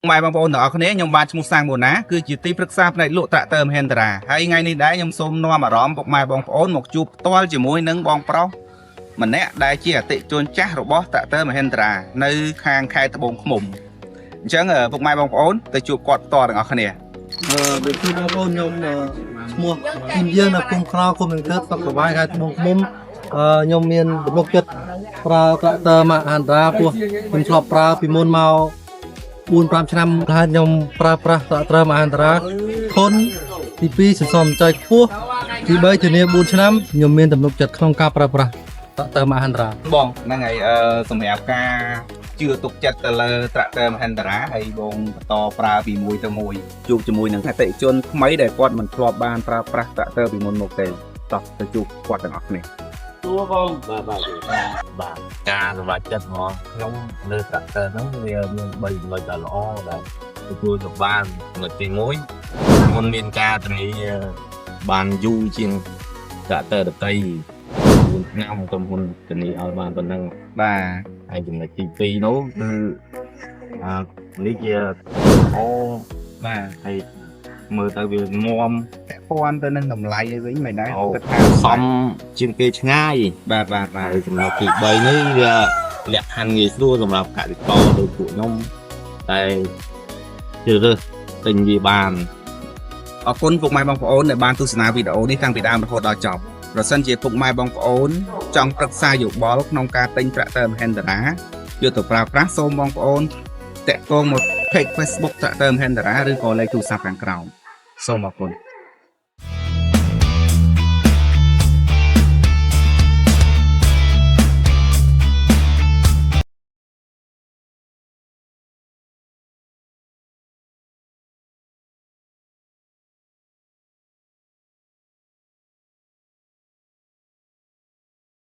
Mai bong bồn ở này nhom ban chmu sang mùa ná cứ chỉ ti phức sáp này lụa tạ tơm Hendra hay ngay ní đấy nhom xôm noa mà róm bọc mai bong bồn một chụp toal chỉ môi nâng bong pro mình nè đại chỉ là tị chôn chắc robot tạ tơm Hendra nơi khang khai tập bông mồm chẳng ở bọc mai bong bồn tới chụp quạt to ở này về khi bong bồn nhom mua kim dương là cùng khao cùng mình kết tập bài khai bong mồm nhom miền lục chất pra tạ tơm mà Hendra của mình chọn pra pi môn màu buôn pram chăm là nhom pra tạ tơm mà Hendra thônទី2សន្សំចៃខ្ពស់ទី3ធានា4ឆ្នាំខ្ញុំមានទំនុកចិត្តក្នុងការប្រើប្រាស់តាក់ទ័រមហន្តរា បងហ្នឹងហើយសម្រាប់ការជឿទុកចិត្តទៅលើត្រាក់ទ័រមហន្តរាហើយបងបន្តប្រើពីមួយទៅមួយជួបជាមួយនឹងអតិថិជនថ្មីដែលគាត់មិនធ្លាប់បានប្រើប្រាស់ត្រាក់ទ័រពីមុនមកទេតោះទៅជួបគាត់ទាំងអស់គ្នា បាទការសម្រាប់ចិត្តហ្មងខ្ញុំលើត្រាក់ទ័រហ្នឹងវាមាន3ចំណុចដ៏ល្អដែលទទួលទៅបានចំណុចទី1មុនមានការធានាបានយូរជាងត្រាក់ទ័រដទៃ4ឆ្នាំក្រុមហ៊ុនធានាឲ្យបានប៉ុណ្ណឹងបាទហើយចំណុចទី2នោះគឺនេះជាអូបាទហើយមើលទៅវាងំពាក់ព័ន្ធទៅនឹងតម្លៃឲ្យវិញមិនដែរគិតថាសមជាងគេឆ្ងាយបាទហើយចំណុចទី3នេះវាលក្ខខណ្ឌងាយស្រួលសម្រាប់កសិករដូចពួកខ្ញុំតែជ្រើសរើសទិញវាបានអរគុណពុកម៉ែបងប្អូនដែលបានទស្សនាវីដេអូនេះតាំងពីដើមរហូតដល់ចប់ប្រសិនជាពុកម៉ែបងប្អូនចង់ប្រឹក្សាយោបល់ក្នុងការទិញត្រាក់ទ័រមហេនតារាយកទៅប្រើប្រាស់សូមបងប្អូនតាក់ទងមក Page Facebook ត្រាក់ទ័រមហេនតារាឬក៏លេខទូរស័ព្ទខាងក្រោមសូមអរគុណ